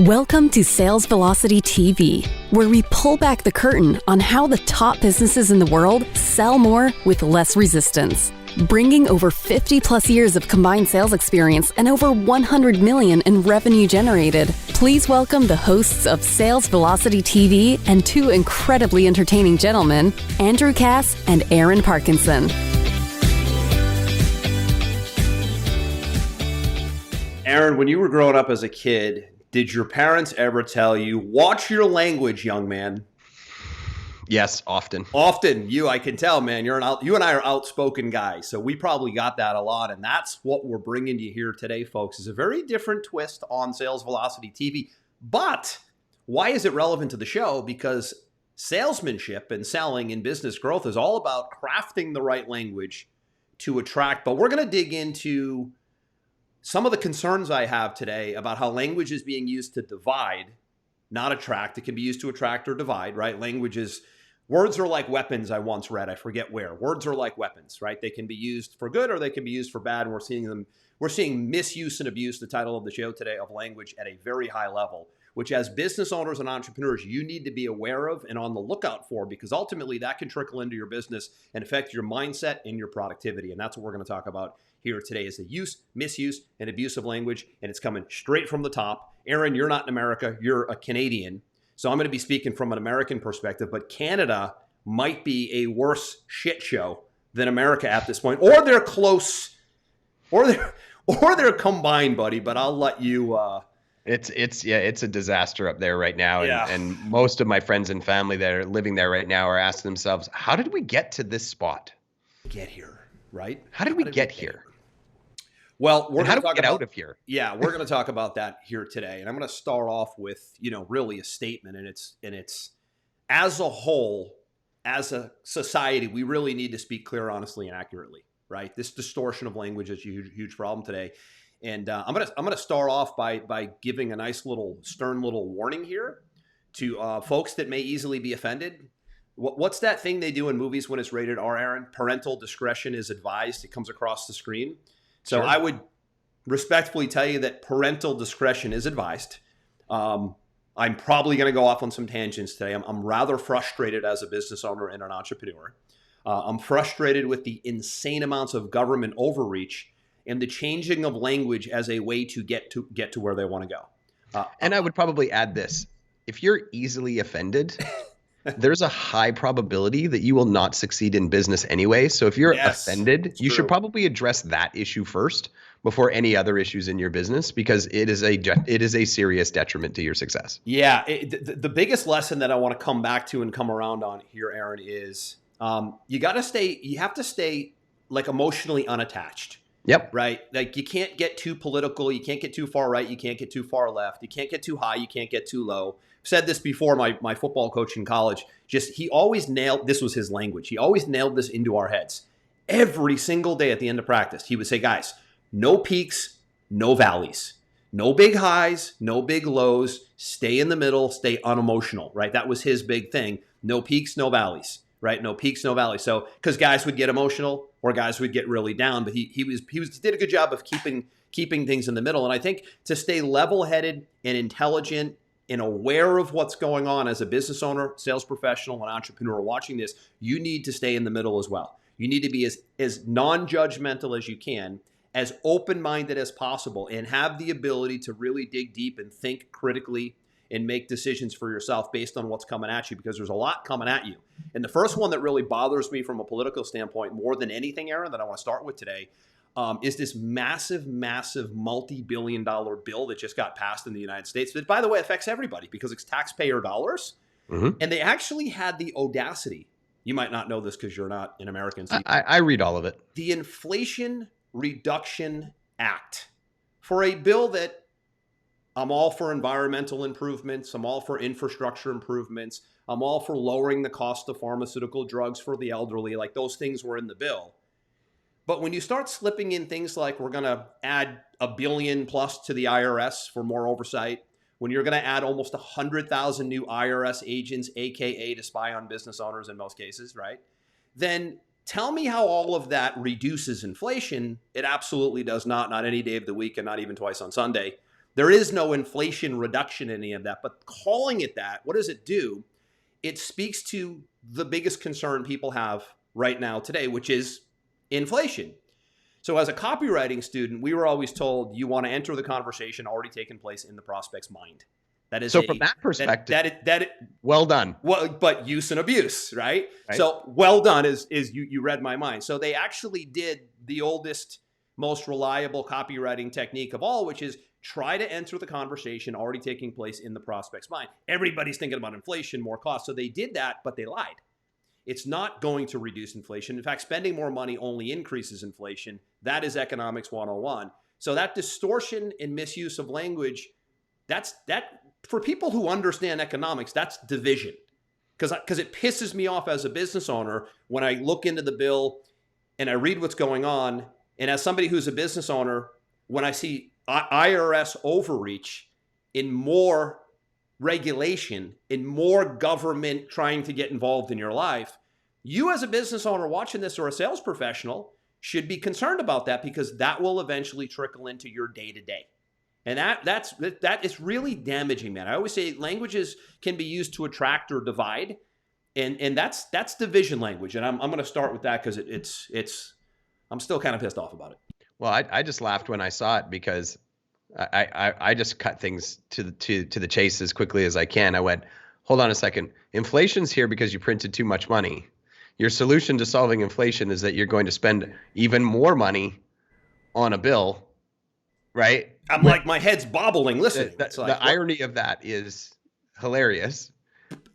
Welcome to Sales Velocity TV, where we pull back the curtain on how the top businesses in the world sell more with less resistance. Bringing over 50 plus years of combined sales experience and over 100 million in revenue generated, please welcome the hosts of Sales Velocity TV and two incredibly entertaining gentlemen, Andrew Cass and Aaron Parkinson. Aaron, when you were growing up as a kid, did your parents ever tell you, watch your language, young man? Yes, often. Often. I can tell, man, you and I are outspoken guys, so we probably got that a lot, and that's what we're bringing you here today, folks, is a very different twist on Sales Velocity TV. But why is it relevant to the show? Because salesmanship and selling and business growth is all about crafting the right language to attract. But we're going to dig into some of the concerns I have today about how language is being used to divide, not attract. It can be used to attract or divide, right? Words are like weapons, I once read. I forget where. Words are like weapons, right? They can be used for good or they can be used for bad. And we're seeing misuse and abuse, the title of the show today, of language at a very high level, which as business owners and entrepreneurs, you need to be aware of and on the lookout for, because ultimately that can trickle into your business and affect your mindset and your productivity. And that's what we're going to talk about here today, is the use, misuse, and abuse of language. And it's coming straight from the top. Aaron, you're not in America. You're a Canadian. So I'm going to be speaking from an American perspective, but Canada might be a worse shit show than America at this point, or they're close, or they're combined, buddy. But I'll let you. It's a disaster up there right now, Yeah. and most of my friends and family that are living there right now are asking themselves, how did we get to this spot? Get here, right? How did we get here? Well, we're how going do to we get out of here? Yeah, we're going to talk about that here today, and I'm going to start off with really a statement, and it's as a whole, as a society, we really need to speak clear, honestly, and accurately, right? This distortion of language is a huge problem today, and I'm gonna start off by giving a nice little stern little warning here to folks that may easily be offended. What's that thing they do in movies when it's rated R, Aaron? Parental discretion is advised. It comes across the screen. So Sure. I would respectfully tell you that parental discretion is advised. I'm probably going to go off on some tangents today. I'm rather frustrated as a business owner and an entrepreneur. I'm frustrated with the insane amounts of government overreach and the changing of language as a way to get to where they want to go. And I would probably add this. If you're easily offended, there's a high probability that you will not succeed in business anyway. So if you're offended, you should probably address that issue first before any other issues in your business, because it is a serious detriment to your success. Yeah. The biggest lesson that I want to come back to and come around on here, Aaron, is you have to stay like emotionally unattached. Yep. Right. Like you can't get too political. You can't get too far right. You can't get too far left. You can't get too high. You can't get too low. I've said this before. My football coach in college, he always nailed, this was his language. He always nailed this into our heads. Every single day at the end of practice, he would say, guys, no peaks, no valleys, no big highs, no big lows, stay in the middle, stay unemotional, right? That was his big thing. No peaks, no valleys, right? No peaks, no valleys. So, because guys would get emotional or guys would get really down, but he did a good job of keeping things in the middle. And I think to stay level-headed and intelligent and aware of what's going on as a business owner, sales professional, and entrepreneur watching this, you need to stay in the middle as well. You need to be as non-judgmental as you can, as open-minded as possible, and have the ability to really dig deep and think critically and make decisions for yourself based on what's coming at you, because there's a lot coming at you. And the first one that really bothers me from a political standpoint more than anything, Aaron, that I want to start with today, is this massive multi-billion-dollar bill that just got passed in the United States that, by the way, affects everybody because it's taxpayer dollars. Mm-hmm. And they actually had the audacity. You might not know this because you're not an American. So I read all of it. The Inflation Reduction Act, for a bill that I'm all for environmental improvements. I'm all for infrastructure improvements. I'm all for lowering the cost of pharmaceutical drugs for the elderly. Like, those things were in the bill. But when you start slipping in things like we're going to add $1 billion plus to the IRS for more oversight, when you're going to add almost 100,000 new IRS agents, AKA to spy on business owners in most cases, right? Then tell me how all of that reduces inflation. It absolutely does not any day of the week, and not even twice on Sunday. There is no inflation reduction in any of that. But calling it that, what does it do? It speaks to the biggest concern people have right now today, which is inflation. So as a copywriting student, we were always told you want to enter the conversation already taking place in the prospect's mind. That is so from that perspective, well done. Well, but use and abuse, right? So well done is you read my mind. So they actually did the oldest, most reliable copywriting technique of all, which is try to enter the conversation already taking place in the prospect's mind. Everybody's thinking about inflation, more cost. So they did that, but they lied. It's not going to reduce inflation. In fact, spending more money only increases inflation. That is economics 101. So that distortion and misuse of language, that for people who understand economics, that's division. Because it pisses me off as a business owner when I look into the bill and I read what's going on. And as somebody who's a business owner, when I see IRS overreach in more regulation, in more government trying to get involved in your life, you as a business owner watching this or a sales professional should be concerned about that, because that will eventually trickle into your day-to-day. And that is really damaging, man. I always say languages can be used to attract or divide, and that's division language. And I'm going to start with that because it's I'm still kind of pissed off about it. Well, I just laughed when I saw it because I just cut things to the chase as quickly as I can. I went, hold on a second. Inflation's here because you printed too much money. Your solution to solving inflation is that you're going to spend even more money on a bill, right? I'm like, my head's bobbling listening. The irony of that is hilarious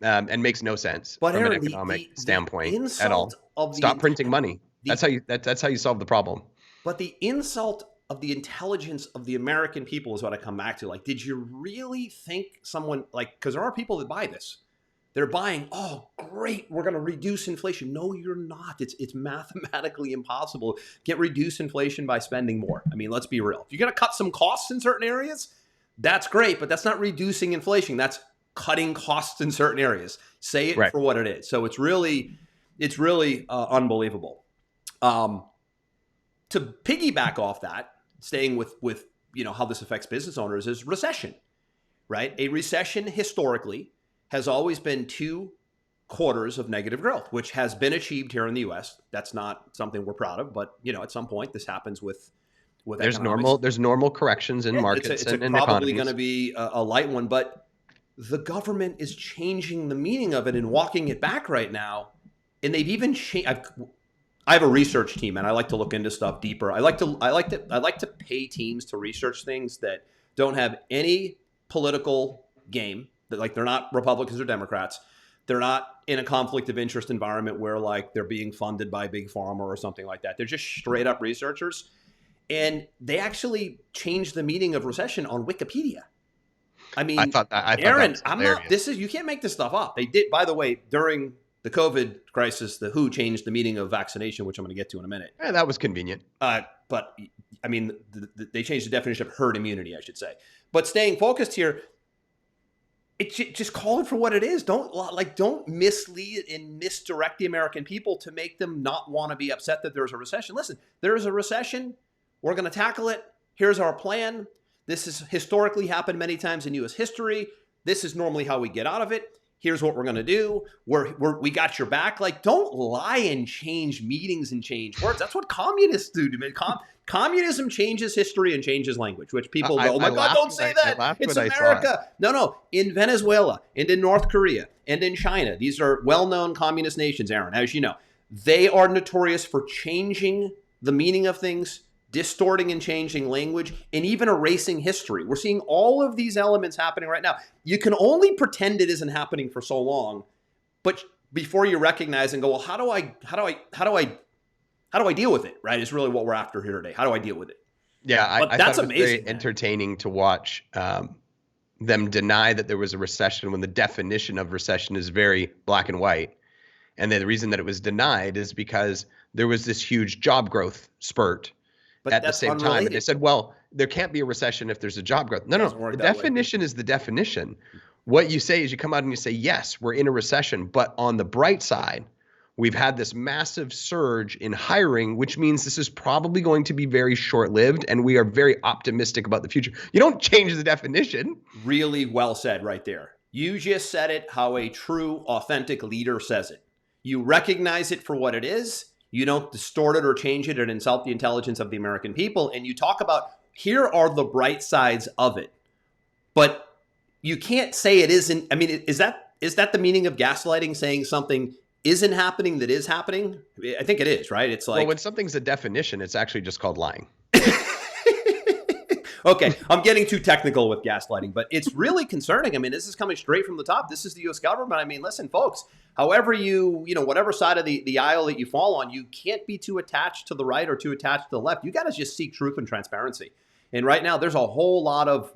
and makes no sense from an economic standpoint at all. Stop printing money. That's how you solve the problem. But the insult of the intelligence of the American people is what I come back to. Like, did you really think someone, like, because there are people that buy this. They're buying, oh, great, we're going to reduce inflation. No, you're not. It's mathematically impossible. Get reduce inflation by spending more. I mean, let's be real. If you're going to cut some costs in certain areas, that's great, but that's not reducing inflation. That's cutting costs in certain areas. Say it for what it is. So it's really unbelievable. To piggyback off that, staying with how this affects business owners, is recession, right? A recession historically has always been 2 quarters of negative growth, which has been achieved here in the U.S. That's not something we're proud of, but at some point this happens with there's normal corrections in markets and in probably going to be a light one, but the government is changing the meaning of it and walking it back right now, and they've even changed. I have a research team, and I like to look into stuff deeper. I like to pay teams to research things that don't have any political game. That, like, they're not Republicans or Democrats. They're not in a conflict of interest environment where, like, they're being funded by Big Pharma or something like that. They're just straight up researchers, and they actually changed the meaning of recession on Wikipedia. I mean, Aaron, you can't make this stuff up. They did, by the way, during the COVID crisis, the WHO changed the meaning of vaccination, which I'm going to get to in a minute. Yeah, that was convenient. But I mean, they changed the definition of herd immunity, I should say. But staying focused here, just call it for what it is. Don't mislead and misdirect the American people to make them not want to be upset that there's a recession. Listen, there is a recession. We're going to tackle it. Here's our plan. This has historically happened many times in U.S. history. This is normally how we get out of it. Here's what we're going to do. We got your back. Like, don't lie and change meanings and change words. That's what communists do. Communism changes history and changes language, which people go, oh my God, don't say that. It's America. No. In Venezuela and in North Korea and in China, these are well-known communist nations, Aaron, as you know. They are notorious for changing the meaning of things, distorting and changing language, and even erasing history. We're seeing all of these elements happening right now. You can only pretend it isn't happening for so long, but before you recognize and go, well, how do I deal with it? Right? Is really what we're after here today. How do I deal with it? Yeah, I thought it was very entertaining to watch them deny that there was a recession when the definition of recession is very black and white. And then the reason that it was denied is because there was this huge job growth spurt. But at the same time, and they said, well, there can't be a recession if there's a job growth. No. The definition is the definition. What you say is you come out and you say, yes, we're in a recession. But on the bright side, We've had this massive surge in hiring, which means this is probably going to be very short-lived, and we are very optimistic about the future. You don't change the definition. Really well said right there. You just said it how a true, authentic leader says it. You recognize it for what it is. You don't distort it or change it and insult the intelligence of the American people. And you talk about, here are the bright sides of it. But you can't say it isn't. I mean, is that the meaning of gaslighting, saying something isn't happening that is happening? I think it is, right? It's like, well, when something's a definition, it's actually just called lying. Okay, I'm getting too technical with gaslighting, but it's really concerning. I mean, this is coming straight from the top. This is the U.S. government. I mean, listen, folks, however whatever side of the aisle that you fall on, you can't be too attached to the right or too attached to the left. You got to just seek truth and transparency. And right now, there's a whole lot of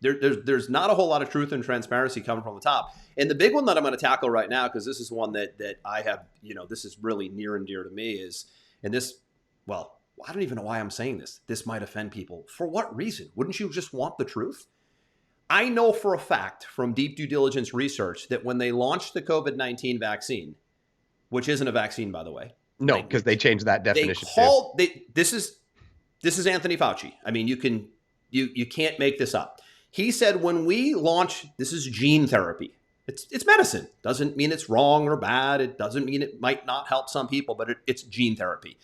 there's not a whole lot of truth and transparency coming from the top. And the big one that I'm going to tackle right now, because this is one that I have, this is really near and dear to me, is, and this, well, I don't even know why I'm saying this. This might offend people. For what reason? Wouldn't you just want the truth? I know for a fact from deep due diligence research that when they launched the COVID-19 vaccine, which isn't a vaccine, by the way. No, because they changed that definition. This is Anthony Fauci. I mean, you can't make this up. He said when we launch, this is gene therapy. It's medicine. Doesn't mean it's wrong or bad. It doesn't mean it might not help some people, but it's gene therapy.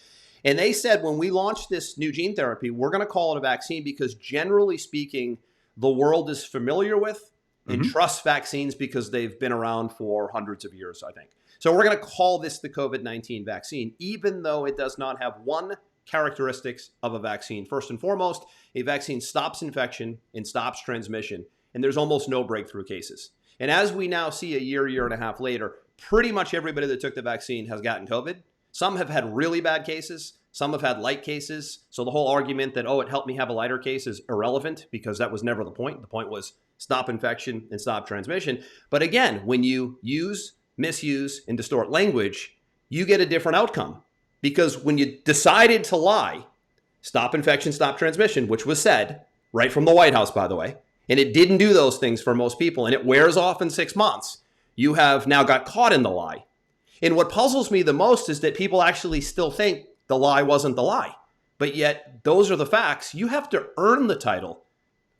And they said, when we launch this new gene therapy, we're going to call it a vaccine because generally speaking, the world is familiar with and trusts vaccines because they've been around for hundreds of years, I think. So we're going to call this the COVID-19 vaccine, even though it does not have one characteristics of a vaccine. First and foremost, a vaccine stops infection and stops transmission, and there's almost no breakthrough cases. And as we now see a year and a half later, pretty much everybody that took the vaccine has gotten COVID. Some have had really bad cases. Some have had light cases. So the whole argument that, it helped me have a lighter case is irrelevant because that was never the point. The point was stop infection and stop transmission. But again, when you use, misuse, and distort language, you get a different outcome. Because when you decided to lie, stop infection, stop transmission, which was said right from the White House, by the way, and it didn't do those things for most people, and it wears off in 6 months, you have now got caught in the lie. And what puzzles me the most is that people actually still think the lie wasn't the lie. But yet, those are the facts. You have to earn the title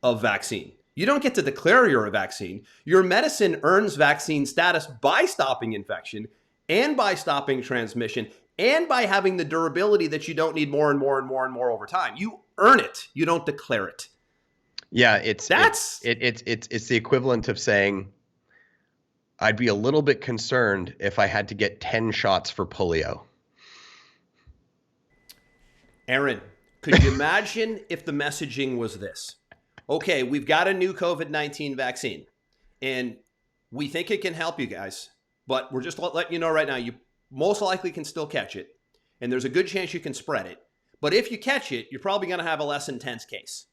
of vaccine. You don't get to declare you're a vaccine. Your medicine earns vaccine status by stopping infection and by stopping transmission and by having the durability that you don't need more and more and more and more over time. You earn it. You don't declare it. Yeah, it's the equivalent of saying, I'd be a little bit concerned if I had to get 10 shots for polio. Aaron, could you imagine if the messaging was this? Okay, we've got a new COVID-19 vaccine, and we think it can help you guys, but we're just letting you know right now, you most likely can still catch it, and there's a good chance you can spread it. But if you catch it, you're probably going to have a less intense case.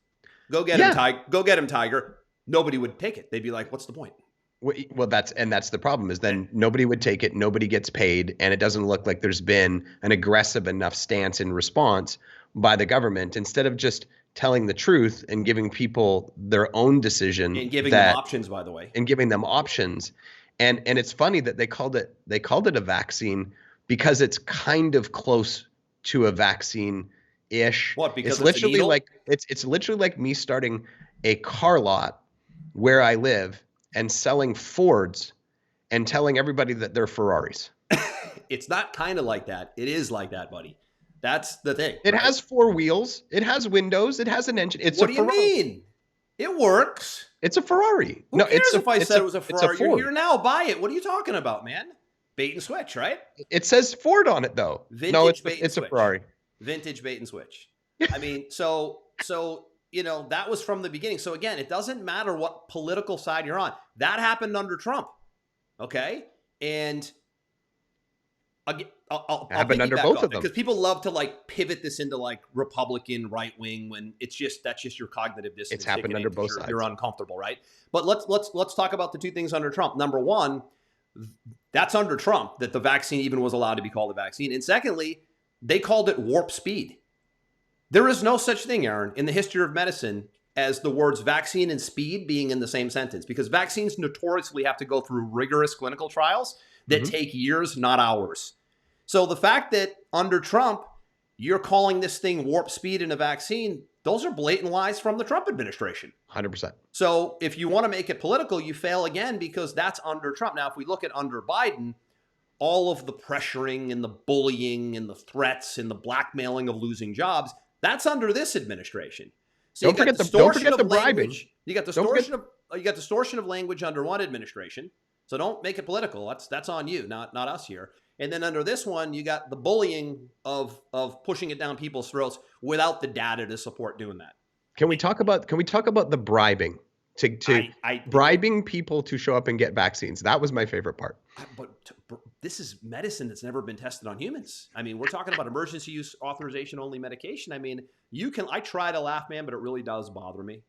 Go get him, Tiger. Nobody would take it. They'd be like, what's the point? Well, that's the problem is then nobody would take it. Nobody gets paid. And it doesn't look like there's been an aggressive enough stance in response by the government. Instead of just telling the truth and giving people their own decision. And giving them options, by the way. And giving them options. And it's funny that they called it a vaccine because it's kind of close to a vaccine-ish. What, because it's literally like it's literally like me starting a car lot where I live and selling Fords and telling everybody that they're Ferraris. It's not kind of like that. It is like that, buddy. That's the thing. It has 4 wheels. It has windows. It has an engine. It's a Ferrari. What do you mean? It works. It's a Ferrari. Who cares if I said it was a Ferrari? You're here now. Buy it. What are you talking about, man? Bait and switch, right? It says Ford on it, though. Vintage it's a Ferrari. Vintage bait and switch. I mean, so that was from the beginning. So again, it doesn't matter what political side you're on. That happened under Trump. Okay? And I'll happened under both of them. Because people love to pivot this into Republican right wing when that's just your cognitive dissonance. It's happened under both sides. You're uncomfortable, right? But let's talk about the two things under Trump. Number one, that's under Trump that the vaccine even was allowed to be called a vaccine. And secondly, they called it warp speed. There is no such thing, Aaron, in the history of medicine as the words vaccine and speed being in the same sentence, because vaccines notoriously have to go through rigorous clinical trials. that take years, not hours. So the fact that under Trump, you're calling this thing warp speed in a vaccine, those are blatant lies from the Trump administration. 100%. So if you want to make it political, you fail again because that's under Trump. Now, if we look at under Biden, all of the pressuring and the bullying and the threats and the blackmailing of losing jobs, that's under this administration. So don't forget the bribing. You got distortion of language under one administration. So don't make it political. That's on you, not us here. And then under this one, you got the bullying of pushing it down people's throats without the data to support doing that. Can we talk about the bribing bribing people to show up and get vaccines? That was my favorite part. But this is medicine that's never been tested on humans. I mean, we're talking about emergency use authorization only medication. I mean, I try to laugh, man, but it really does bother me.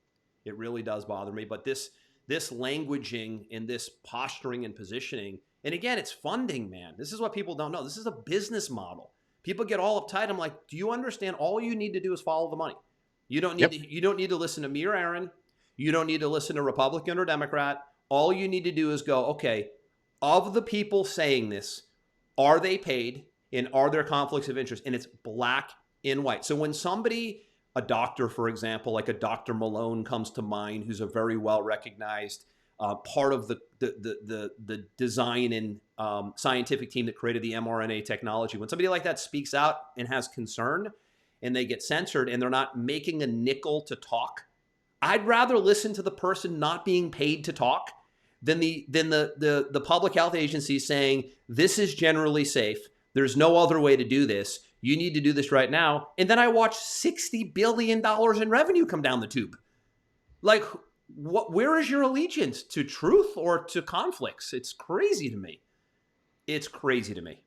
It really does bother me. But this languaging and this posturing and positioning, and again, it's funding, man. This is what people don't know. This is a business model. People get all uptight. I'm like, do you understand? All you need to do is follow the money. You don't need to listen to me or Aaron. You don't need to listen to Republican or Democrat. All you need to do is go, okay, of the people saying this, are they paid and are there conflicts of interest? And it's black and white. So when somebody, a doctor, for example, like a Dr. Malone comes to mind, who's a very well-recognized part of the design and scientific team that created the mRNA technology. When somebody like that speaks out and has concern and they get censored and they're not making a nickel to talk, I'd rather listen to the person not being paid to talk than the public health agency saying, this is generally safe. There's no other way to do this. You need to do this right now. And then I watch $60 billion in revenue come down the tube. Like, where is your allegiance? To truth or to conflicts? It's crazy to me. It's crazy to me.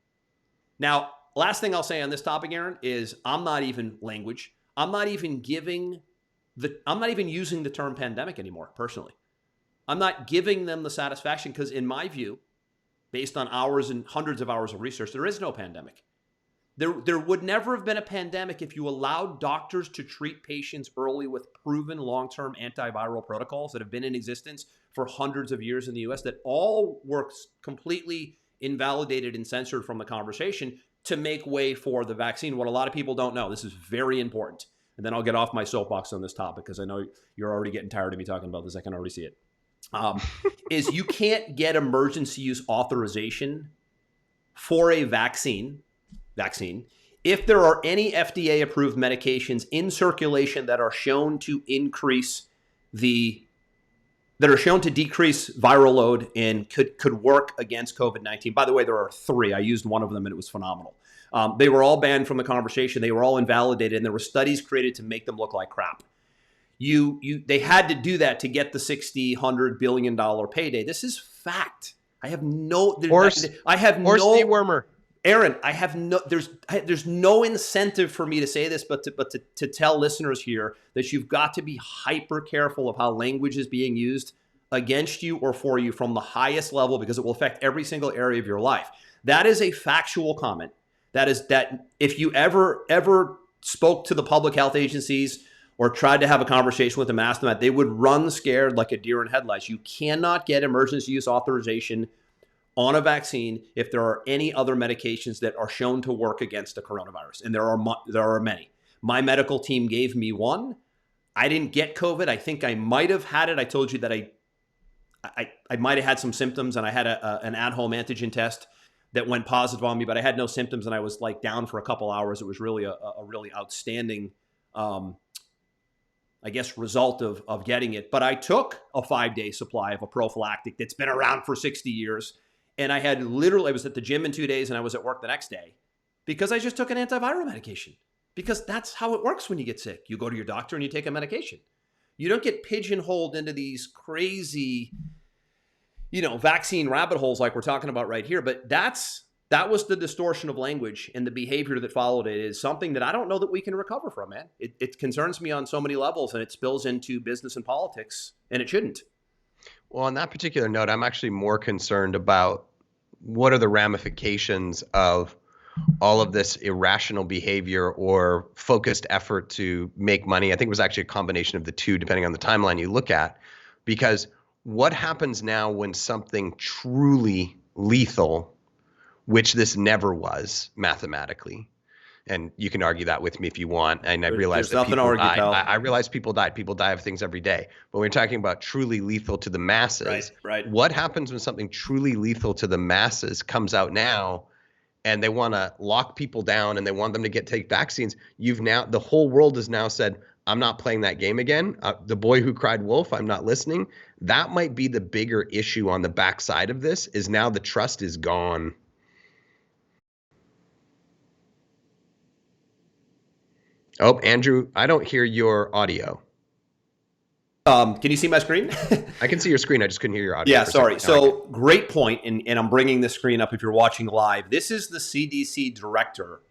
Now, last thing I'll say on this topic, Aaron, is I'm not even language. I'm not even using the term pandemic anymore, personally. I'm not giving them the satisfaction because in my view, based on hours and hundreds of hours of research, there is no pandemic. There would never have been a pandemic if you allowed doctors to treat patients early with proven long-term antiviral protocols that have been in existence for hundreds of years in the US that all were completely invalidated and censored from the conversation to make way for the vaccine. What a lot of people don't know, this is very important. And then I'll get off my soapbox on this topic because I know you're already getting tired of me talking about this. I can already see it. Is you can't get emergency use authorization for a vaccine if there are any FDA approved medications in circulation that are shown to decrease viral load and could work against COVID-19. By the way, there are 3. I used one of them and it was phenomenal. They were all banned from the conversation. They were all invalidated and there were studies created to make them look like crap. They had to do that to get the $60, $100 billion payday. This is fact. Aaron, there's no incentive for me to say this, but to tell listeners here that you've got to be hyper careful of how language is being used against you or for you from the highest level because it will affect every single area of your life. That is a factual comment. That if you ever spoke to the public health agencies or tried to have a conversation with them, asked them that, they would run scared like a deer in headlights. You cannot get emergency use authorization on a vaccine if there are any other medications that are shown to work against the coronavirus. And there are many. My medical team gave me one. I didn't get COVID. I think I might have had it. I told you that I might have had some symptoms and I had an at-home antigen test that went positive on me, but I had no symptoms and I was like down for a couple hours. It was really a really outstanding, result of getting it. But I took a 5-day supply of a prophylactic that's been around for 60 years. And I was at the gym in 2 days and I was at work the next day because I just took an antiviral medication because that's how it works when you get sick. You go to your doctor and you take a medication. You don't get pigeonholed into these crazy, vaccine rabbit holes like we're talking about right here. But that was the distortion of language, and the behavior that followed it is something that I don't know that we can recover from, man. It concerns me on so many levels and it spills into business and politics, and it shouldn't. Well, on that particular note, I'm actually more concerned about what are the ramifications of all of this irrational behavior or focused effort to make money. I think it was actually a combination of the two, depending on the timeline you look at. Because what happens now when something truly lethal which this never was mathematically. And you can argue that with me if you want. And I realize that people died. I realize people died. People die of things every day. But when we're talking about truly lethal to the masses, right. What happens when something truly lethal to the masses comes out now and they want to lock people down and they want them to take vaccines? The whole world has now said, I'm not playing that game again. The boy who cried wolf, I'm not listening. That might be the bigger issue on the backside of this, is now the trust is gone. Oh, Andrew, I don't hear your audio. Can you see my screen? I can see your screen. I just couldn't hear your audio. Yeah, sorry. So great point. And I'm bringing the screen up if you're watching live. This is the CDC director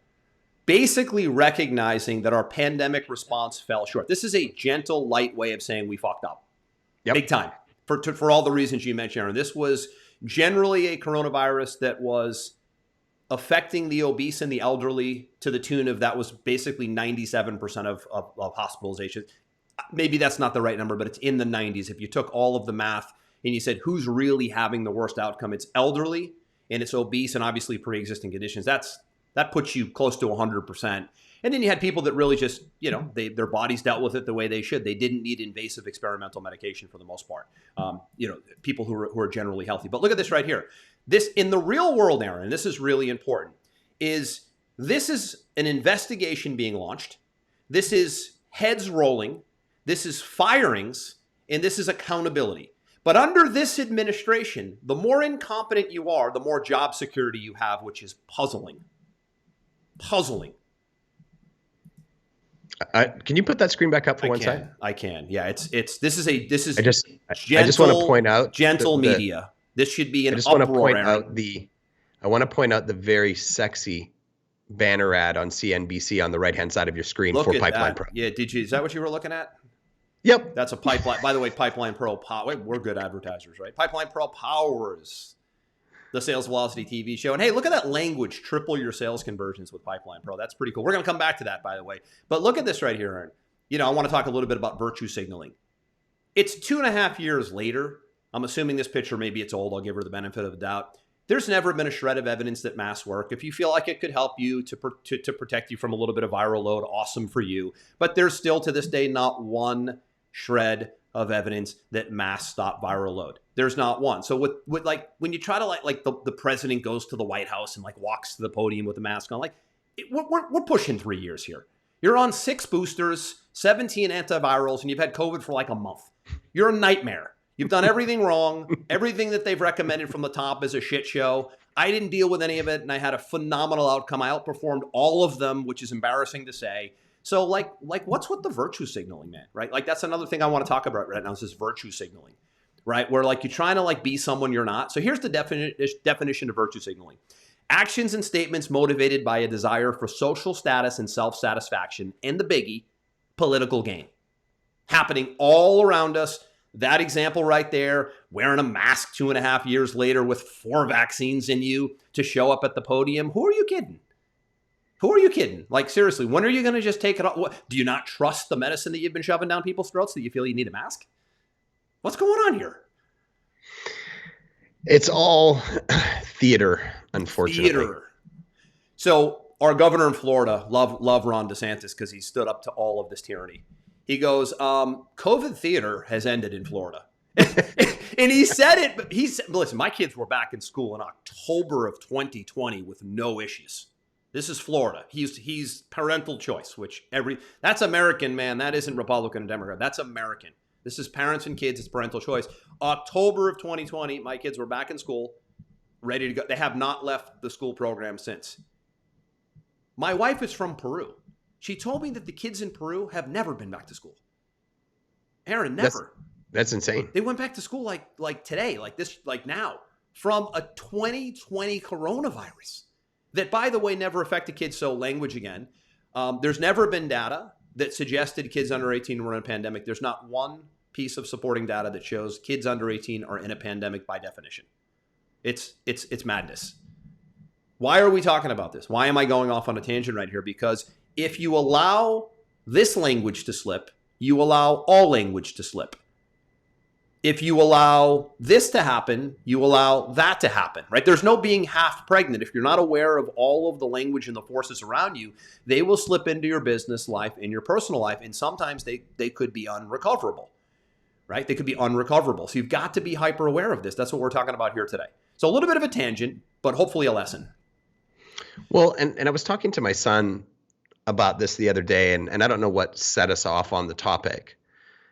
basically recognizing that our pandemic response fell short. This is a gentle, light way of saying we fucked up. Yep. Big time. For all the reasons you mentioned, Aaron. This was generally a coronavirus that was affecting the obese and the elderly to the tune of, that was basically 97% of hospitalizations. Maybe that's not the right number, but it's in the 90s. If you took all of the math and you said, who's really having the worst outcome? It's elderly and it's obese and obviously pre-existing conditions. That puts you close to 100%. And then you had people that really just, their bodies dealt with it the way they should. They didn't need invasive experimental medication for the most part. People who are generally healthy. But look at this right here. This, in the real world, Aaron, this is really important, this is an investigation being launched. This is heads rolling. This is firings, and this is accountability. But under this administration, the more incompetent you are, the more job security you have, which is puzzling. Puzzling. Can you put that screen back up for one second? I can. Yeah, I just want to point out gentle media. This should be an uproar. I want to point out the very sexy banner ad on CNBC on the right-hand side of your screen for Pipeline Pro. Yeah, is that what you were looking at? Yep. That's a pipeline. By the way, Pipeline Pro, we're good advertisers, right? Pipeline Pro powers the Sales Velocity TV show. And hey, look at that language, triple your sales conversions with Pipeline Pro. That's pretty cool. We're going to come back to that, by the way. But look at this right here, Aaron. I want to talk a little bit about virtue signaling. It's 2.5 years later. I'm assuming this picture, maybe it's old. I'll give her the benefit of the doubt. There's never been a shred of evidence that masks work. If you feel like it could help you to protect you from a little bit of viral load, awesome for you. But there's still, to this day, not one shred of evidence that masks stop viral load. There's not one. So with like, when you try to like the president goes to the White House and like walks to the podium with a mask on, we're pushing 3 years here. You're on 6 boosters, 17 antivirals, and you've had COVID for like a month. You're a nightmare. You've done everything wrong. Everything that they've recommended from the top is a shit show. I didn't deal with any of it, and I had a phenomenal outcome. I outperformed all of them, which is embarrassing to say. So like what's with the virtue signaling, man, right? Like that's another thing I want to talk about right now is this virtue signaling, right? Where like you're trying to like be someone you're not. So here's the definition of virtue signaling. Actions and statements motivated by a desire for social status and self-satisfaction, and the biggie, political gain. Happening all around us. That example right there, wearing a mask 2.5 years later with 4 vaccines in you to show up at the podium. Who are you kidding? Who are you kidding? Like, seriously, when are you going to just take it off? Do you not trust the medicine that you've been shoving down people's throats that you feel you need a mask? What's going on here? It's all theater, unfortunately. Theater. So our governor in Florida, love Ron DeSantis because he stood up to all of this tyranny. He goes, COVID theater has ended in Florida. And he said it, but listen, my kids were back in school in October of 2020 with no issues. This is Florida. He's parental choice, that's American, man. That isn't Republican and Democrat. That's American. This is parents and kids. It's parental choice. October of 2020, my kids were back in school, ready to go. They have not left the school program since. My wife is from Peru. She told me that the kids in Peru have never been back to school. Aaron, never. That's insane. They went back to school like today, like now, from a 2020 coronavirus that, by the way, never affected kids. So language again. There's never been data that suggested kids under 18 were in a pandemic. There's not one piece of supporting data that shows kids under 18 are in a pandemic by definition. It's madness. Why are we talking about this? Why am I going off on a tangent right here? Because if you allow this language to slip, you allow all language to slip. if you allow this to happen, you allow that to happen, right? There's no being half pregnant. If you're not aware of all of the language and the forces around you, they will slip into your business life and your personal life. And sometimes they could be unrecoverable, right? They could be unrecoverable. So you've got to be hyper aware of this. That's what we're talking about here today. So a little bit of a tangent, but hopefully a lesson. Well, and I was talking to my son about this the other day, and I don't know what set us off on the topic.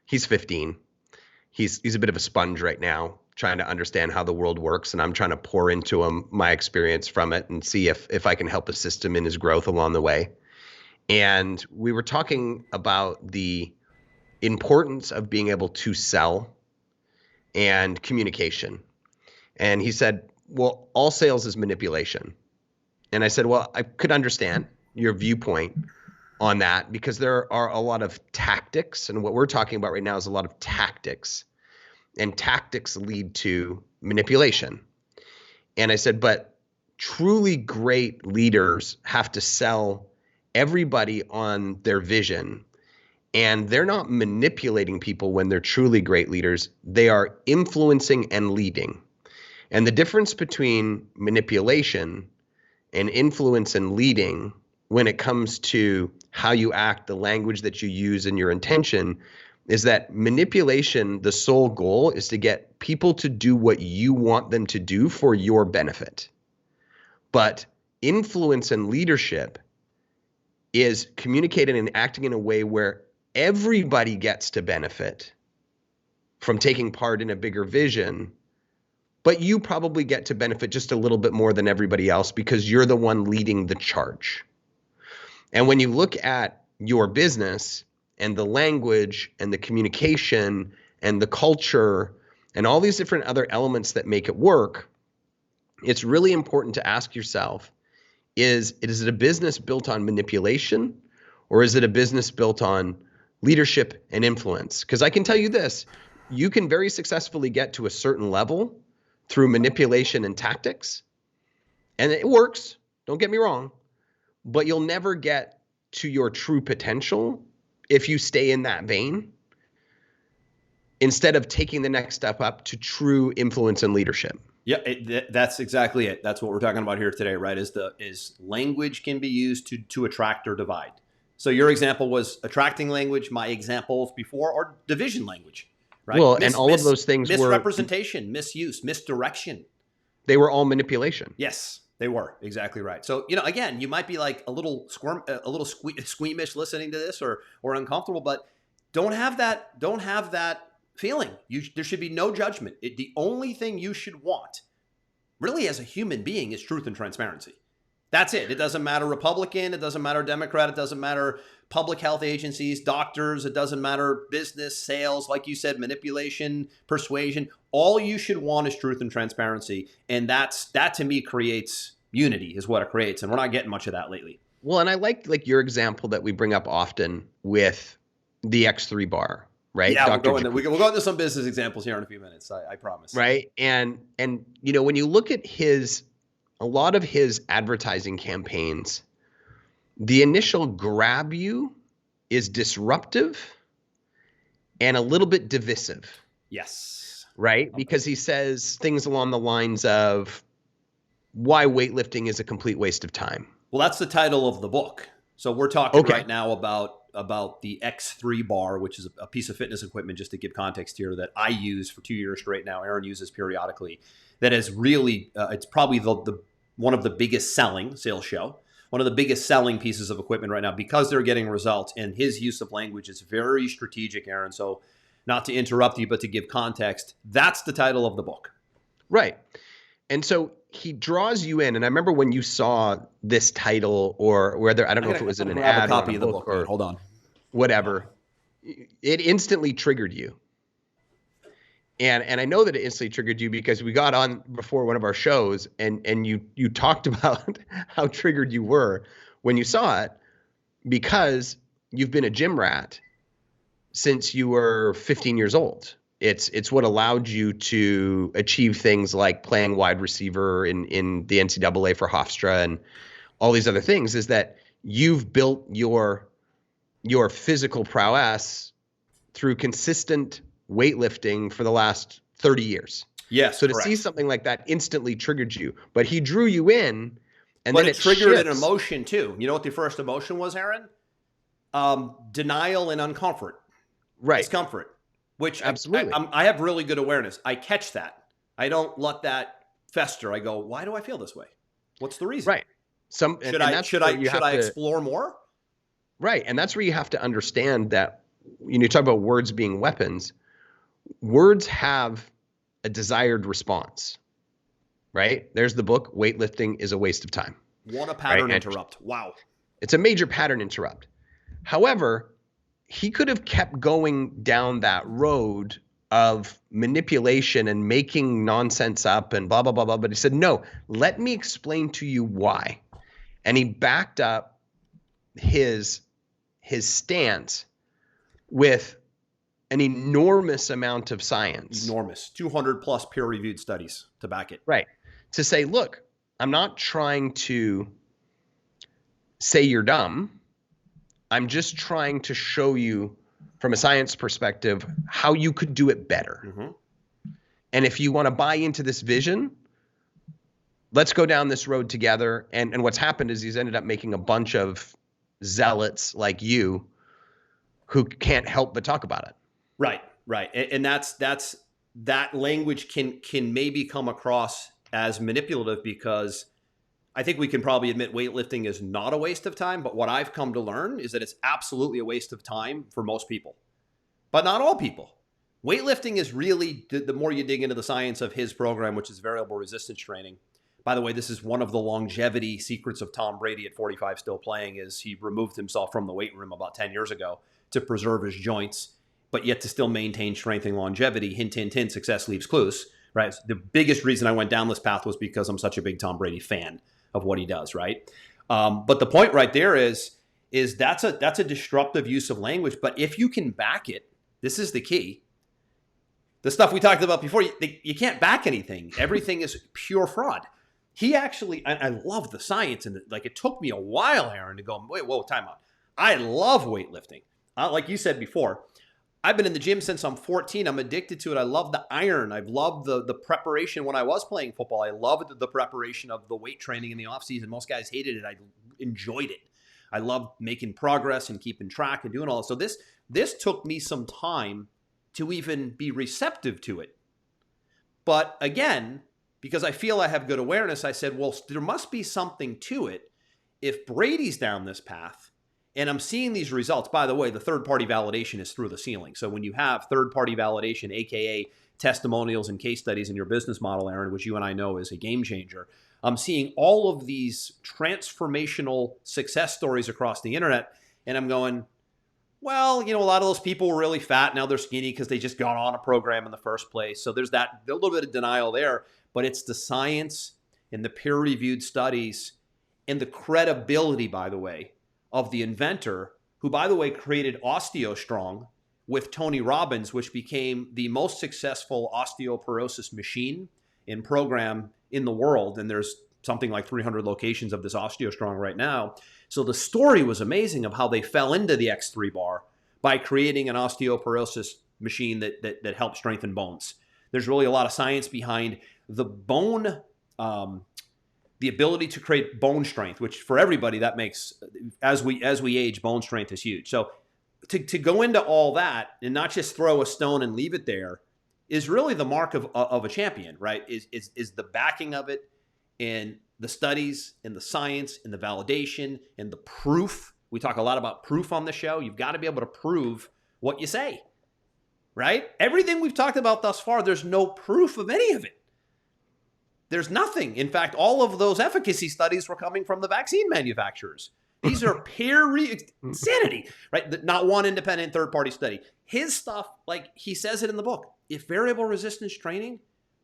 He's 15. He's a bit of a sponge right now, trying to understand how the world works, and I'm trying to pour into him my experience from it and see if I can help assist him in his growth along the way. And we were talking about the importance of being able to sell and communication. And he said, well, all sales is manipulation. And I said, well, I could understand your viewpoint on that because there are a lot of tactics, and what we're talking about right now is a lot of tactics, and tactics lead to manipulation. And I said, but truly great leaders have to sell everybody on their vision, and they're not manipulating people when they're truly great leaders. They are influencing and leading. And the difference between manipulation and influence and leading when it comes to how you act, the language that you use, and your intention, is that manipulation, the sole goal is to get people to do what you want them to do for your benefit. But influence and leadership is communicating and acting in a way where everybody gets to benefit from taking part in a bigger vision, but you probably get to benefit just a little bit more than everybody else because you're the one leading the charge. And when you look at your business and the language and the communication and the culture and all these different other elements that make it work, it's really important to ask yourself, is it a business built on manipulation, or is it a business built on leadership and influence? Because I can tell you this, you can very successfully get to a certain level through manipulation and tactics, and it works, don't get me wrong, but you'll never get to your true potential if you stay in that vein instead of taking the next step up to true influence and leadership. Yeah, that's exactly it. That's what we're talking about here today, right? Is language can be used to attract or divide. So your example was attracting language. My examples before are division language, right? Well, and all of those things were misrepresentation, misuse, misdirection. They were all manipulation. Yes. They were exactly right. So, again, you might be like a little squeamish listening to this or uncomfortable, but don't have that feeling. There should be no judgment. The only thing you should want really as a human being is truth and transparency. That's it. It doesn't matter Republican. It doesn't matter Democrat. It doesn't matter public health agencies, doctors. It doesn't matter business, sales, like you said, manipulation, persuasion. All you should want is truth and transparency. And that to me creates unity is what it creates. And we're not getting much of that lately. Well, and I like your example that we bring up often with the X3 bar, right? Yeah, we'll go into some business examples here in a few minutes. I promise. Right. And when you look at a lot of his advertising campaigns, the initial grab you is disruptive and a little bit divisive. Yes. Right? Okay. Because he says things along the lines of why weightlifting is a complete waste of time. Well, that's the title of the book. So we're talking right now about the X3 bar, which is a piece of fitness equipment, just to give context here, that I use for 2 years straight now. Aaron uses periodically. That is really, it's probably the one of the biggest selling sales show, one of the biggest selling pieces of equipment right now because they're getting results. And his use of language is very strategic, Aaron. So not to interrupt you, but to give context, that's the title of the book. Right. And so he draws you in. And I remember when you saw this title, or whether, I don't know if it was in an ad, copy of the book, or hold on, whatever, it instantly triggered you. And I know that it instantly triggered you because we got on before one of our shows and you talked about how triggered you were when you saw it, because you've been a gym rat since you were 15 years old. It's what allowed you to achieve things like playing wide receiver in the NCAA for Hofstra and all these other things, is that you've built your physical prowess through consistent weightlifting for the last 30 years. Yes. So to correct. see something like that instantly triggered you, but he drew you in, and but then it triggered an shifts. emotion too. You know what the first emotion was, Aaron? Denial and uncomfort. Right. Discomfort, which absolutely. I have really good awareness. I catch that. I don't let that fester. I go, why do I feel this way? What's the reason? Right. Should I explore more? Right. And that's where you have to understand that when you talk about words being weapons, words have a desired response, right? There's the book, Weightlifting is a Waste of Time. What a pattern interrupt. Wow. It's a major pattern interrupt. However, he could have kept going down that road of manipulation and making nonsense up and blah, blah, blah, blah. But he said, no, let me explain to you why. And he backed up his stance with an enormous amount of science. Enormous. 200 plus peer-reviewed studies to back it. Right. To say, look, I'm not trying to say you're dumb. I'm just trying to show you from a science perspective how you could do it better. Mm-hmm. And if you want to buy into this vision, let's go down this road together. And what's happened is he's ended up making a bunch of zealots like you who can't help but talk about it. Right, right. And that language can maybe come across as manipulative, because I think we can probably admit weightlifting is not a waste of time. But what I've come to learn is that it's absolutely a waste of time for most people, but not all people. Weightlifting is really, the more you dig into the science of his program, which is variable resistance training. By the way, this is one of the longevity secrets of Tom Brady at 45 still playing, is he removed himself from the weight room about 10 years ago to preserve his joints, but yet to still maintain strength and longevity. Hint, hint, hint, success leaves clues, right? The biggest reason I went down this path was because I'm such a big Tom Brady fan of what he does, right? But the point right there is that's a disruptive use of language. But if you can back it, this is the key. The stuff we talked about before, you can't back anything. Everything is pure fraud. He actually, I love the science, and it took me a while, Aaron, to go, wait, whoa, time out. I love weightlifting. Like you said before, I've been in the gym since I'm 14. I'm addicted to it. I love the iron. I've loved the preparation when I was playing football. I loved the preparation of the weight training in the offseason. Most guys hated it. I enjoyed it. I loved making progress and keeping track and doing all that. So this took me some time to even be receptive to it. But again, because I feel I have good awareness, I said, well, there must be something to it. If Brady's down this path, and I'm seeing these results. By the way, the third-party validation is through the ceiling. So when you have third-party validation, aka testimonials and case studies in your business model, Aaron, which you and I know is a game changer, I'm seeing all of these transformational success stories across the internet, and I'm going, well, a lot of those people were really fat. Now they're skinny because they just got on a program in the first place. So there's a little bit of denial there, but it's the science and the peer-reviewed studies and the credibility, by the way, of the inventor, who, by the way, created OsteoStrong with Tony Robbins, which became the most successful osteoporosis machine and program in the world. And there's something like 300 locations of this OsteoStrong right now. So the story was amazing of how they fell into the X3 bar by creating an osteoporosis machine that helped strengthen bones. There's really a lot of science behind the bone, the ability to create bone strength, which for everybody that makes, as we age, bone strength is huge. So to go into all that and not just throw a stone and leave it there is really the mark of a champion, right? Is the backing of it, and the studies and the science and the validation and the proof. We talk a lot about proof on the show. You've got to be able to prove what you say, right? Everything we've talked about thus far, there's no proof of any of it. There's nothing. In fact, all of those efficacy studies were coming from the vaccine manufacturers. These are insanity, right? Not one independent third-party study. His stuff, like he says it in the book, if variable resistance training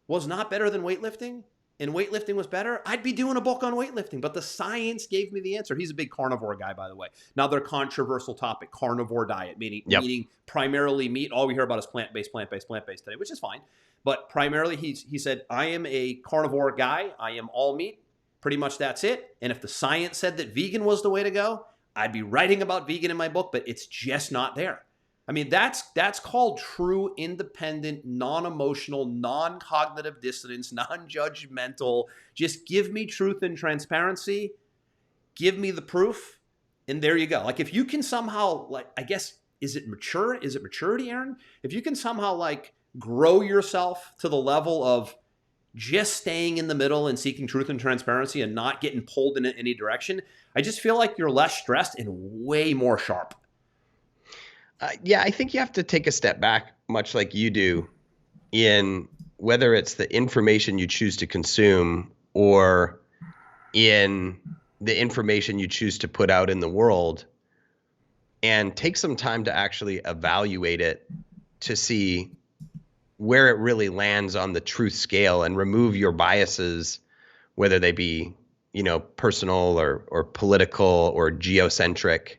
was not better than weightlifting and weightlifting was better, I'd be doing a book on weightlifting. But the science gave me the answer. He's a big carnivore guy, by the way. Another controversial topic, carnivore diet, meaning eating primarily meat. All we hear about is plant-based today, which is fine. But primarily, he said, I am a carnivore guy. I am all meat. Pretty much that's it. And if the science said that vegan was the way to go, I'd be writing about vegan in my book, but it's just not there. I mean, that's called true, independent, non-emotional, non-cognitive dissonance, non-judgmental. Just give me truth and transparency. Give me the proof, and there you go. Like if you can somehow, like, I guess, is it maturity, Aaron? If you can somehow like grow yourself to the level of just staying in the middle and seeking truth and transparency and not getting pulled in any direction, I just feel like you're less stressed and way more sharp. Yeah, I think you have to take a step back, much like you do, in whether it's the information you choose to consume or in the information you choose to put out in the world, and take some time to actually evaluate it to see where it really lands on the truth scale and remove your biases, whether they be, personal or political or geocentric,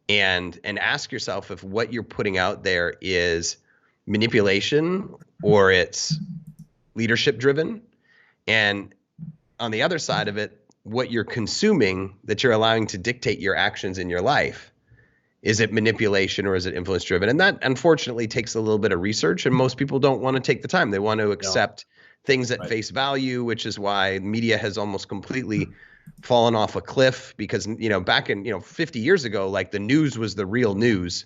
and ask yourself if what you're putting out there is manipulation or it's leadership driven. And on the other side of it, what you're consuming that you're allowing to dictate your actions in your life, is it manipulation or is it influence driven? And that unfortunately takes a little bit of research, and most people don't want to take the time. They want to accept things at face value, which is why media has almost completely fallen off a cliff, because, back in, 50 years ago, like the news was the real news.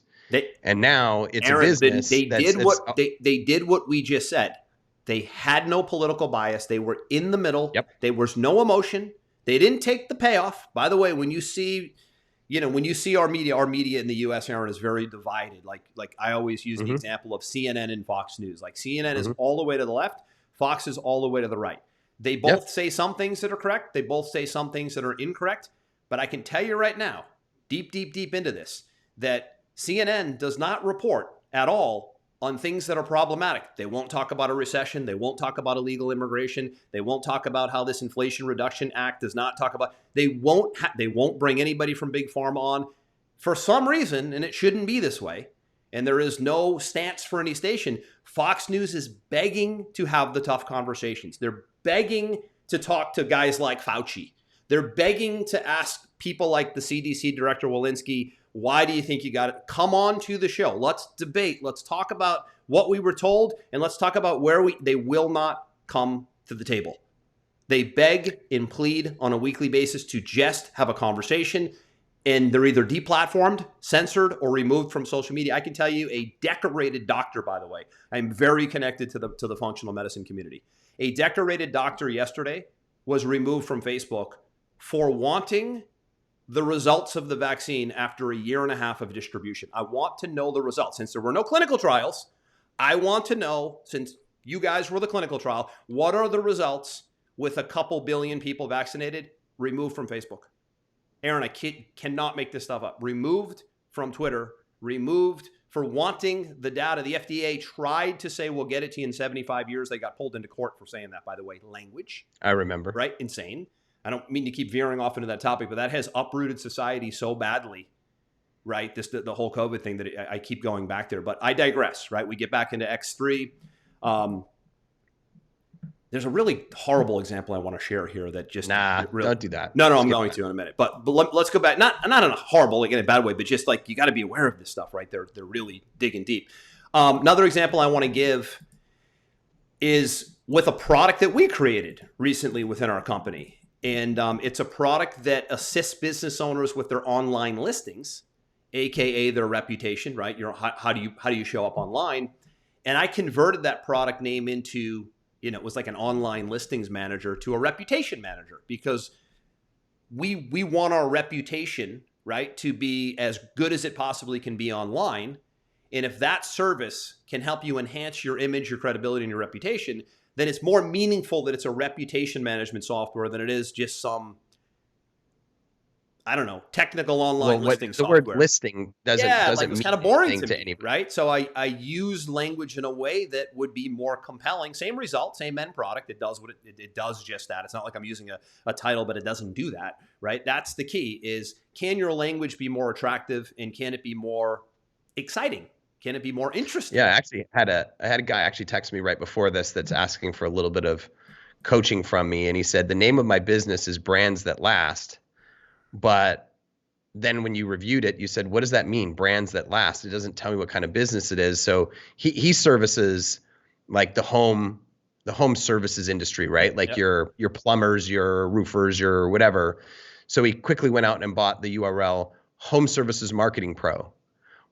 And now it's Aaron, a business. They did what we just said. They had no political bias. They were in the middle. Yep. There was no emotion. They didn't take the payoff. By the way, when you see our media in the U.S., Aaron, is very divided. Like I always use the example of CNN and Fox News. Like CNN is all the way to the left. Fox is all the way to the right. They both say some things that are correct. They both say some things that are incorrect. But I can tell you right now, deep into this, that CNN does not report at all on things that are problematic. They won't talk about a recession. They won't talk about illegal immigration. They won't talk about how this Inflation Reduction Act does not talk about. They won't bring anybody from Big Pharma on for some reason, and it shouldn't be this way. And there is no stance for any station. Fox News is begging to have the tough conversations. They're begging to talk to guys like Fauci. They're begging to ask people like the CDC Director Walensky, why do you think you got it? Come on to the show. Let's debate. Let's talk about what we were told, and let's talk about they will not come to the table. They beg and plead on a weekly basis to just have a conversation, and they're either deplatformed, censored, or removed from social media. I can tell you, a decorated doctor, by the way, I'm very connected to the functional medicine community. A decorated doctor yesterday was removed from Facebook for wanting the results of the vaccine after a year and a half of distribution. I want to know the results. Since there were no clinical trials, I want to know, since you guys were the clinical trial, what are the results with a couple billion people vaccinated, removed from Facebook? Aaron, I cannot make this stuff up. Removed from Twitter, removed for wanting the data. The FDA tried to say, we'll get it to you in 75 years. They got pulled into court for saying that, by the way. Language. I remember. Right? Insane. I don't mean to keep veering off into that topic, but that has uprooted society so badly, right? The whole COVID thing that I keep going back there. But I digress, right? We get back into X3. There's a really horrible example I want to share here that just don't do that. No, I'm going to in a minute. But let's go back. Not in a horrible, like in a bad way, but just like you got to be aware of this stuff, right? They're really digging deep. Another example I want to give is with a product that we created recently within our company. And it's a product that assists business owners with their online listings, aka their reputation, right? How do you show up online? And I converted that product name into, it was like an online listings manager to a reputation manager, because we want our reputation, right, to be as good as it possibly can be online. And if that service can help you enhance your image, your credibility, and your reputation, then it's more meaningful that it's a reputation management software than it is just some, I don't know, technical online listing software. The word listing doesn't it's kind of boring to me, anybody. Right? So I use language in a way that would be more compelling. Same result, same end product. It does what it does, just that. It's not like I'm using a title, but it doesn't do that, right? That's the key is, can your language be more attractive, and can it be more exciting? Can it be more interesting? Yeah, I actually had a guy actually text me right before this that's asking for a little bit of coaching from me. And he said, the name of my business is Brands That Last, but then when you reviewed it, you said, what does that mean? Brands that last. It doesn't tell me what kind of business it is. So he services like the home services industry, right? Like your plumbers, your roofers, your whatever. So he quickly went out and bought the URL Home Services Marketing Pro.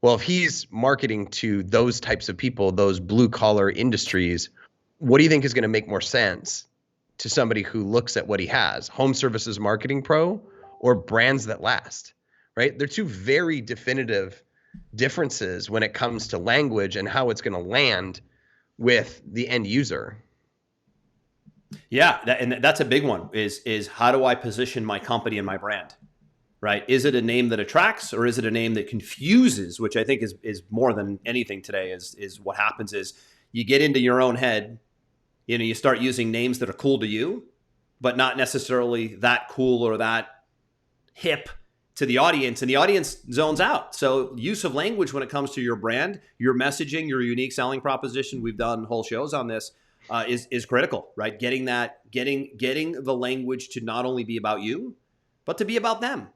Well, if he's marketing to those types of people, those blue collar industries, what do you think is going to make more sense to somebody who looks at what he has? Home Services Marketing Pro or Brands That Last, right? They're two very definitive differences when it comes to language and how it's going to land with the end user. Yeah, and that's a big one is how do I position my company and my brand, right? Is it a name that attracts or is it a name that confuses, which I think is more than anything today is what happens is you get into your own head, you start using names that are cool to you, but not necessarily that cool or that hip to the audience, and the audience zones out. So use of language when it comes to your brand, your messaging, your unique selling proposition, we've done whole shows on this, is critical, right? Getting the language to not only be about you, but to be about them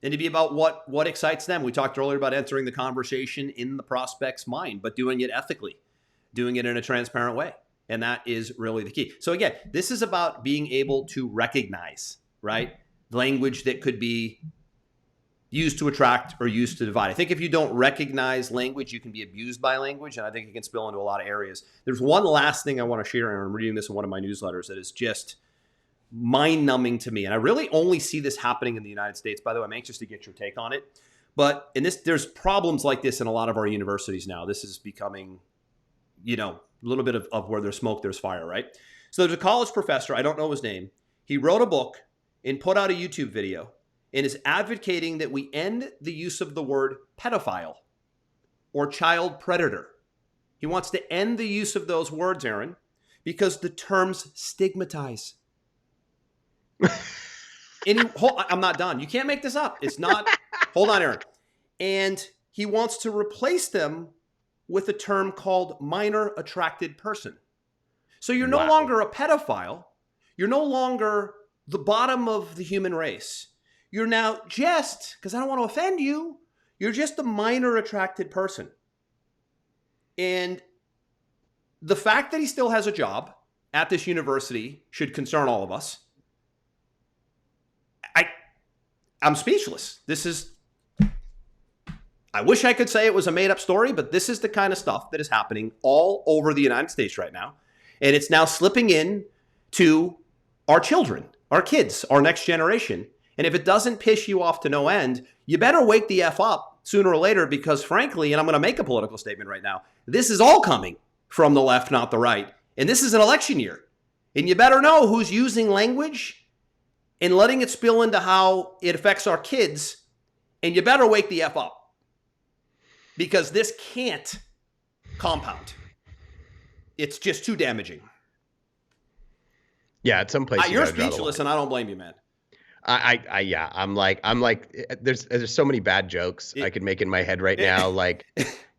and to be about what excites them. We talked earlier about entering the conversation in the prospect's mind, but doing it ethically, doing it in a transparent way. And that is really the key. So again, this is about being able to recognize, right? Language that could be used to attract or used to divide. I think if you don't recognize language, you can be abused by language, and I think it can spill into a lot of areas. There's one last thing I want to share, and I'm reading this in one of my newsletters that is just mind-numbing to me, and I really only see this happening in the United States. By the way, I'm anxious to get your take on it. But there's problems like this in a lot of our universities now. This is becoming, a little bit of where there's smoke, there's fire, right? So there's a college professor, I don't know his name. He wrote a book and put out a YouTube video and is advocating that we end the use of the word pedophile or child predator. He wants to end the use of those words, Aaron, because the terms stigmatize. I'm not done. You can't make this up. It's not. Hold on, Aaron. And he wants to replace them with a term called minor attracted person. So you're no longer a pedophile. You're no longer the bottom of the human race. You're now just, because I don't want to offend you, you're just a minor attracted person. And the fact that he still has a job at this university should concern all of us. I'm speechless. I wish I could say it was a made-up story, but this is the kind of stuff that is happening all over the United States right now. And it's now slipping in to our children, our kids, our next generation. And if it doesn't piss you off to no end, you better wake the F up sooner or later, because frankly, and I'm going to make a political statement right now, this is all coming from the left, not the right. And this is an election year. And you better know who's using language and letting it spill into how it affects our kids. And you better wake the F up, because this can't compound. It's just too damaging. Yeah, at some place you're speechless, and I don't blame you, man. I'm like, there's so many bad jokes I could make in my head right now. Like,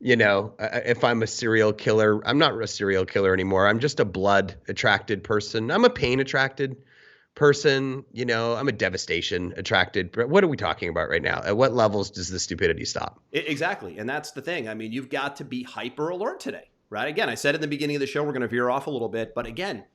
if I'm a serial killer, I'm not a serial killer anymore. I'm just a blood attracted person. I'm a pain attracted person. I'm a devastation attracted. What are we talking about right now? At what levels does the stupidity stop? Exactly. And that's the thing. I mean, you've got to be hyper alert today, right? Again, I said in the beginning of the show, we're going to veer off a little bit, but again,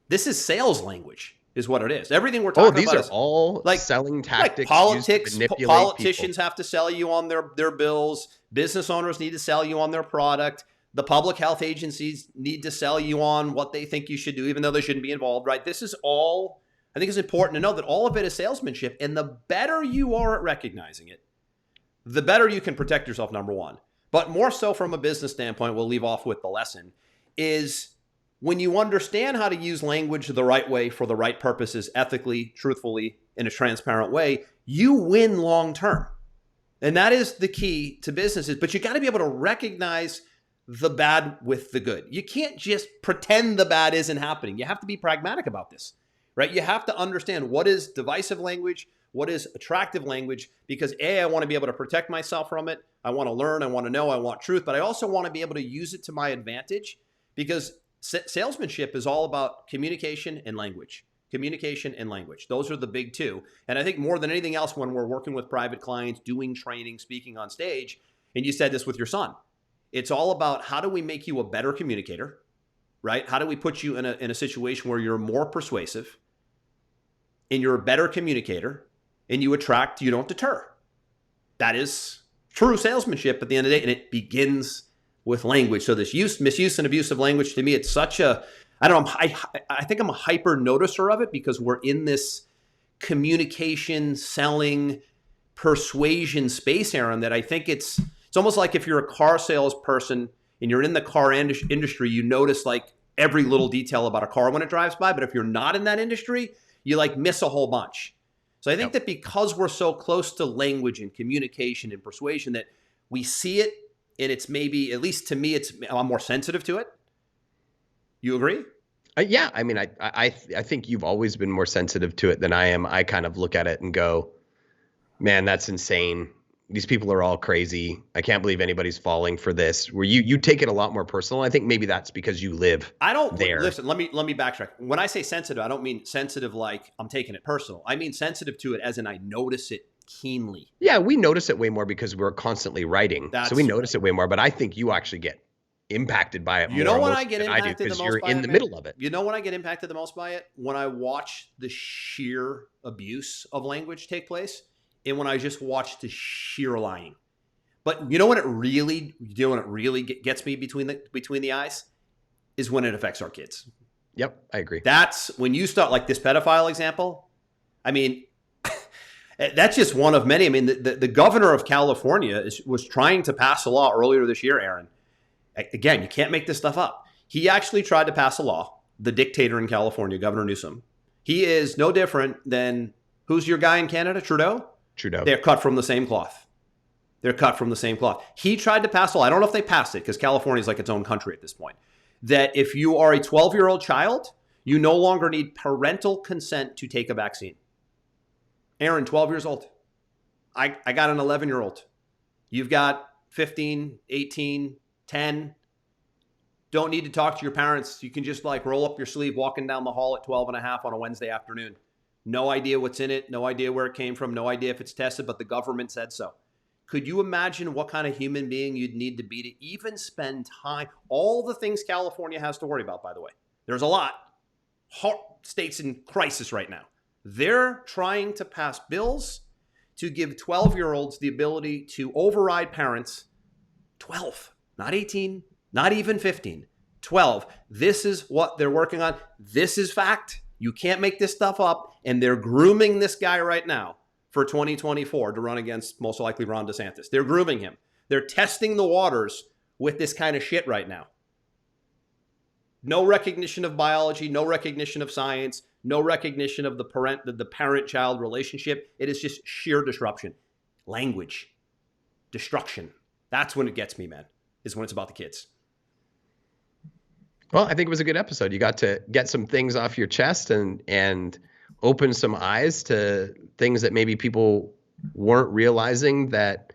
this is sales language. Is what it is. Everything we're talking about these are all like selling tactics. Like politicians have to sell you on their bills. Business owners need to sell you on their product. The public health agencies need to sell you on what they think you should do, even though they shouldn't be involved, right? This is all, I think it's important to know that all of it is salesmanship. And the better you are at recognizing it, the better you can protect yourself, number one. But more so from a business standpoint, we'll leave off with the lesson, is when you understand how to use language the right way for the right purposes, ethically, truthfully, in a transparent way, you win long term. And that is the key to businesses. But you got to be able to recognize the bad with the good. You can't just pretend the bad isn't happening. You have to be pragmatic about this, right? You have to understand what is divisive language, what is attractive language, because I want to be able to protect myself from it. I want to learn, I want to know, I want truth, but I also want to be able to use it to my advantage, because salesmanship is all about communication and language. communication and language. Those are the big two. And I think more than anything else, when we're working with private clients, doing training, speaking on stage, and you said this with your son, it's all about how do we make you a better communicator, right? How do we put you in a situation where you're more persuasive and you're a better communicator and you attract, you don't deter. That is true salesmanship at the end of the day, and it begins with language. So this misuse and abuse of language, to me, it's such a, I don't know, I think I'm a hyper noticer of it because we're in this communication, selling, persuasion space, Aaron, that I think it's almost like if you're a car salesperson and you're in the car industry, you notice like every little detail about a car when it drives by. But if you're not in that industry, you like miss a whole bunch. So I think that because we're so close to language and communication and persuasion that we see it, and it's maybe, at least to me, I'm more sensitive to it. You agree? Yeah. I mean, I think you've always been more sensitive to it than I am. I kind of look at it and go, man, that's insane. These people are all crazy. I can't believe anybody's falling for this. Where you take it a lot more personal. I think maybe that's because you live there. Listen, let me backtrack. When I say sensitive, I don't mean sensitive like I'm taking it personal. I mean sensitive to it as in I notice it keenly. Yeah, we notice it way more because we're constantly writing. So we notice it way more, but I think you actually get impacted by it more. You know when I get impacted the most by it? Because you're in the middle of it. You know when I get impacted the most by it? When I watch the sheer abuse of language take place. And when I just watch the sheer lying. But you know when it really gets me between the eyes is when it affects our kids. Yep, I agree. That's when you start, like this pedophile example. I mean, that's just one of many. I mean, the governor of California was trying to pass a law earlier this year, Aaron. Again, you can't make this stuff up. He actually tried to pass a law, the dictator in California, Governor Newsom. He is no different than, who's your guy in Canada, Trudeau? They're cut from the same cloth. He tried to pass a law. I don't know if they passed it because California is like its own country at this point. That if you are a 12-year-old child, you no longer need parental consent to take a vaccine. Aaron, 12 years old. I got an 11-year-old. You've got 15, 18, 10. Don't need to talk to your parents. You can just like roll up your sleeve walking down the hall at 12 and a half on a Wednesday afternoon. No idea what's in it. No idea where it came from. No idea if it's tested, but the government said so. Could you imagine what kind of human being you'd need to be to even spend time? All the things California has to worry about, by the way. There's a lot. States in crisis right now. They're trying to pass bills to give 12-year-olds the ability to override parents. 12, not 18, not even 15, 12. This is what they're working on. This is fact. You can't make this stuff up. And they're grooming this guy right now for 2024 to run against most likely Ron DeSantis. They're grooming him. They're testing the waters with this kind of shit right now. No recognition of biology, no recognition of science, no recognition of the parent-child relationship. It is just sheer disruption. Language. Destruction. That's when it gets me, man, is when it's about the kids. Well, I think it was a good episode. You got to get some things off your chest and open some eyes to things that maybe people weren't realizing that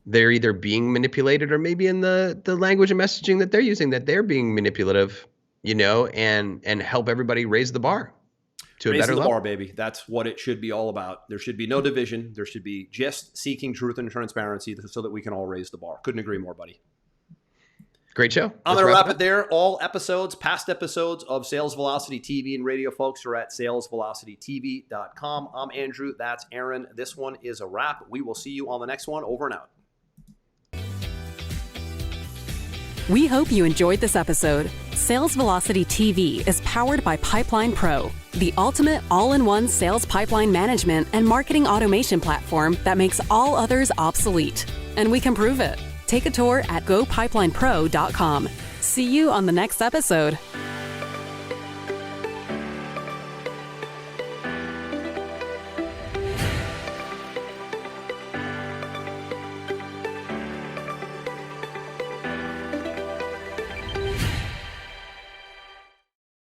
they're either being manipulated or maybe in the language and messaging that they're using, that they're being manipulative, and help everybody raise the bar to a better level. Raise the bar, baby. That's what it should be all about. There should be no division. There should be just seeking truth and transparency so that we can all raise the bar. Couldn't agree more, buddy. Great show. I'm going to wrap it there. All episodes, past episodes of Sales Velocity TV and radio, folks, are at salesvelocitytv.com. I'm Andrew. That's Aaron. This one is a wrap. We will see you on the next one. Over and out. We hope you enjoyed this episode. Sales Velocity TV is powered by Pipeline Pro, the ultimate all-in-one sales pipeline management and marketing automation platform that makes all others obsolete. And we can prove it. Take a tour at gopipelinePro.com. See you on the next episode.